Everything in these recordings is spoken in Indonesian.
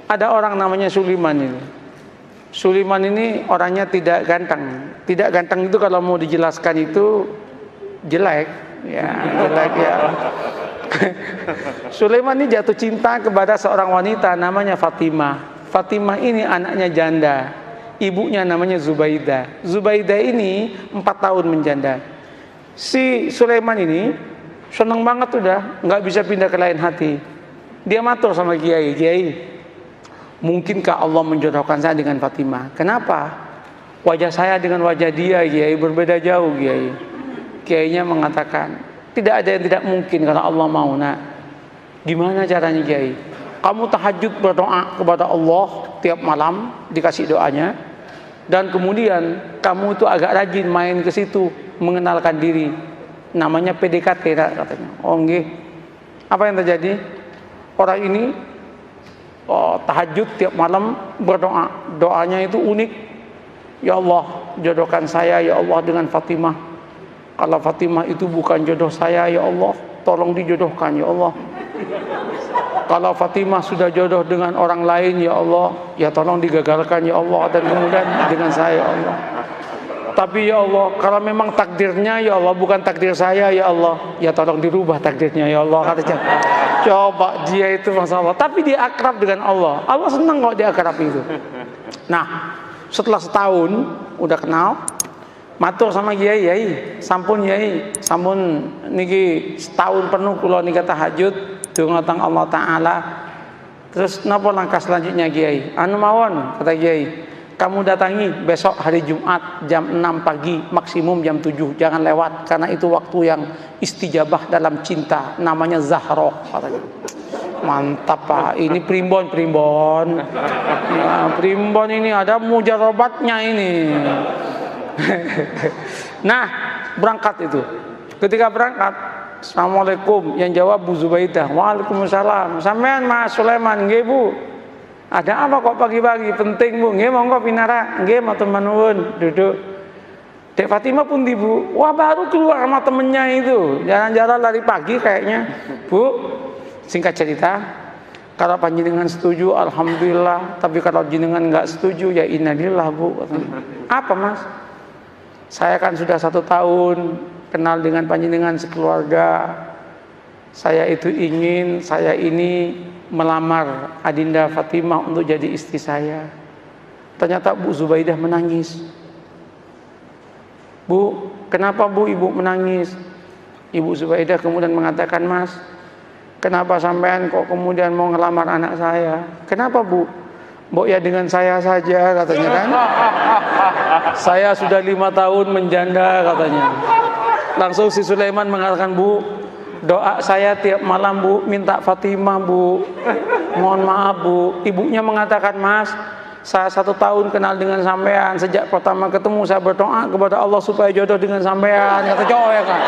Ada orang namanya Sulaiman ini. Sulaiman ini orangnya tidak ganteng. Tidak ganteng itu kalau mau dijelaskan itu jelek, ya jelek ya. Sulaiman ini jatuh cinta kepada seorang wanita namanya Fatimah. Fatimah ini anaknya janda. Ibunya namanya Zubaidah. Zubaidah ini 4 tahun menjanda. Si Sulaiman ini seneng banget udah, nggak bisa pindah ke lain hati. Dia matur sama Kiai, Kiai, mungkinkah Allah menjodohkan saya dengan Fatimah? Kenapa? Wajah saya dengan wajah dia, Kiai, berbeda jauh, Kiai. Kiainya mengatakan, tidak ada yang tidak mungkin kalau Allah mau, nak. Gimana caranya, Kiai? Kamu tahajud berdoa kepada Allah tiap malam, dikasih doanya, dan kemudian kamu itu agak rajin main ke situ, mengenalkan diri. Namanya PDKT, katanya. Oh, nggih. Apa yang terjadi? Orang ini tahajud tiap malam berdoa. Doanya itu unik. Ya Allah, jodohkan saya ya Allah dengan Fatimah. Kalau Fatimah itu bukan jodoh saya ya Allah, tolong dijodohkan ya Allah. Kalau Fatimah sudah jodoh dengan orang lain ya Allah, ya tolong digagalkan ya Allah, dan kemudian dengan saya ya Allah. Tapi ya Allah, kalau memang takdirnya ya Allah bukan takdir saya ya Allah, ya tolong dirubah takdirnya ya Allah, katanya. Coba dia itu Masya Allah, tapi dia akrab dengan Allah. Allah senang kok dia akrab itu. Nah, setelah setahun udah kenal, matur sama Kiai, Kiai, sampun Kiai, sampun niki setahun penuh kula nika tahajud dhumateng Allah Taala. Terus napa langkah selanjutnya Kiai? Anu mawon, kata Kiai, kamu datangi besok hari Jumat jam 6 pagi, maksimum jam 7, jangan lewat, karena itu waktu yang istijabah dalam cinta, namanya Zahroh, katanya. Mantap Pak, ini primbon ya, primbon ini ada mujarobatnya ini. Nah, berangkat itu. Ketika berangkat, Assalamualaikum, yang jawab Bu Zubaidah. Waalaikumsalam. Sampean Mas Sulaiman, nggih Bu. Ada apa kok pagi-pagi? Penting Bu. Nggih monggo pinara. Nggih matur nuwun, duduk. Dek Fatimah pun di Bu. Wah, baru keluar sama temennya itu. Jalan-jalan lari pagi kayaknya. Bu, singkat cerita, kalau panjenengan setuju alhamdulillah, tapi kalau jenengan nggak setuju ya innalillah Bu. Apa Mas? Saya kan sudah 1 tahun kenal dengan panjenengan sekeluarga. Saya itu ingin saya ini melamar Adinda Fatimah untuk jadi istri saya. Ternyata Bu Zubaidah menangis. Bu, kenapa Bu Ibu menangis? Ibu Zubaidah kemudian mengatakan, Mas, kenapa sampean kok kemudian mau ngelamar anak saya? Kenapa Bu? Mbok ya dengan saya saja, katanya kan. Saya sudah 5 tahun menjanda, katanya. Langsung si Sulaiman mengatakan, Bu, doa saya tiap malam Bu, minta Fatimah Bu. Mohon maaf Bu. Ibunya mengatakan, Mas, saya 1 tahun kenal dengan sampean. Sejak pertama ketemu saya berdoa kepada Allah supaya jodoh dengan sampean. Kata cowok ya kan.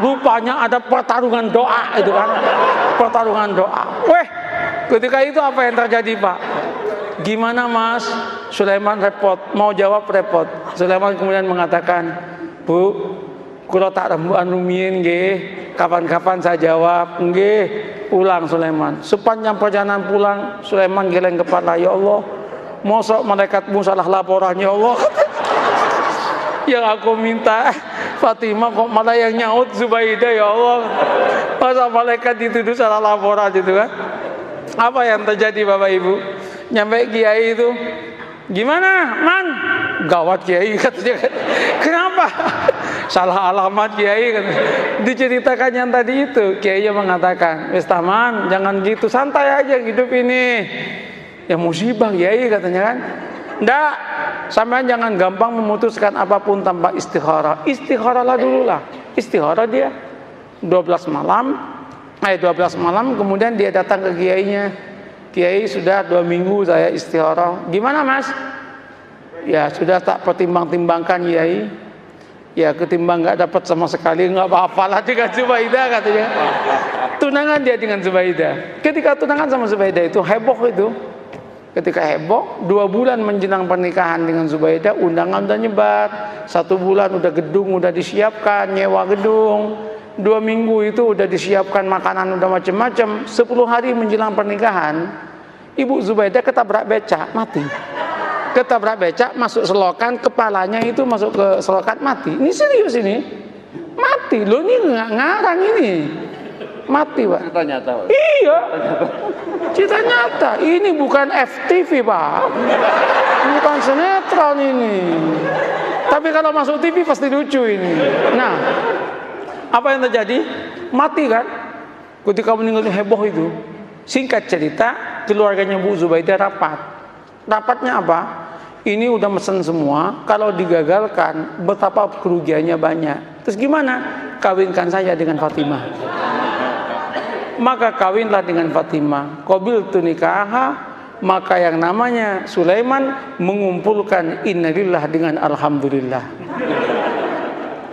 Rupanya ada pertarungan doa itu kan. Pertarungan doa. Weh, ketika itu apa yang terjadi Pak? Gimana Mas? Sulaiman repot, mau jawab repot. Sulaiman kemudian mengatakan, Bu, kula tak rembukan rumiyin nggih, kapan-kapan saya jawab nggih. Pulang Sulaiman. Sepanjang perjalanan pulang, Sulaiman geleng kepala, ya Allah, mosok malaikatmu salah laporan ya Allah. Yang aku minta Fatimah kok malah yang nyaut Zubaidah ya Allah. Masa malaikat dituduh salah laporan itu kan? Apa yang terjadi Bapak Ibu? Nyampe Kiai itu, gimana Man? Gawat Kiai katanya. Kenapa? Salah alamat Kiai katanya. Diceritakan yang tadi itu, Kiai mengatakan, wis taman, jangan gitu, santai aja hidup ini. Ya musibah Kiai katanya kan. Nggak, sampean jangan gampang memutuskan apapun tanpa istikharah. Istikharahlah dulu lah. Istikharah dia 12 malam kemudian dia datang ke kiainya. Kiai, sudah 2 minggu saya istikharah. Gimana Mas? Ya sudah tak pertimbang-timbangkan Kiai. Ya ketimbang nggak dapat sama sekali, nggak apa-apalah dengan Zubaidah katanya. Tunangan dia dengan Zubaidah. Ketika tunangan sama Zubaidah itu heboh itu. Ketika heboh, 2 bulan menjelang pernikahan dengan Zubaidah, undangan udah nyebar. 1 bulan udah gedung udah disiapkan, nyewa gedung. 2 minggu itu udah disiapkan makanan udah macam-macam. 10 hari menjelang pernikahan, Ibu Zubaidah ketabrak becak, mati. Ketabrak becak, masuk selokan, kepalanya itu masuk ke selokan, mati. Ini serius ini. Mati. Loh ini nggak ngarang ini. Mati, Pak. Cerita nyata, Pak. Iya. Cerita nyata. Ini bukan FTV, Pak. Bukan sinetron ini. Tapi kalau masuk TV pasti lucu ini. Nah, apa yang terjadi? Mati kan? Ketika meninggal heboh itu. Singkat cerita, keluarganya Bu Zubaidah rapat. Rapatnya apa? Ini udah mesen semua, kalau digagalkan betapa kerugiannya banyak. Terus gimana? Kawinkan saya dengan Fatimah. Maka kawinlah dengan Fatimah. Qabiltu nikaha, maka yang namanya Sulaiman mengumpulkan innalillah dengan alhamdulillah.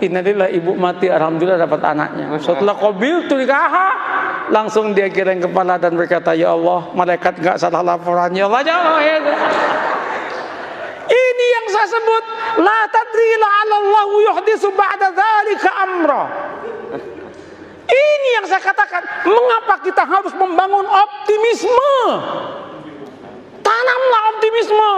Innalillah, ibu mati, alhamdulillah dapat anaknya. Setelah qabiltu nikaha, langsung dia geleng kepala dan berkata, ya Allah, malaikat enggak salah laporan, ya Allah, ya Allah. Ini yang saya sebut la tadri la'allahu yuhdisu ba'da dzalika amra. Ini yang saya katakan, mengapa kita harus membangun optimisme? Tanamlah optimisme.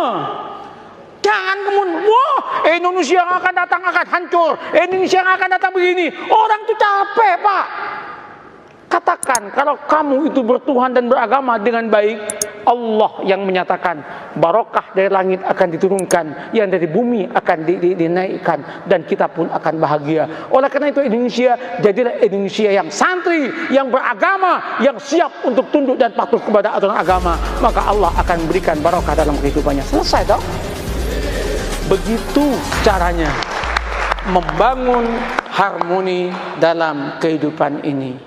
Jangan kemudian, wah, Indonesia yang akan datang akan hancur, Indonesia yang akan datang begini. Orang itu capek, Pak. Katakan, kalau kamu itu bertuhan dan beragama dengan baik, Allah yang menyatakan barokah dari langit akan diturunkan, yang dari bumi akan dinaikkan, dan kita pun akan bahagia. Oleh karena itu Indonesia, jadilah Indonesia yang santri, yang beragama, yang siap untuk tunduk dan patuh kepada aturan agama. Maka Allah akan berikan barokah dalam kehidupannya. Selesai dong. Begitu caranya membangun harmoni dalam kehidupan ini.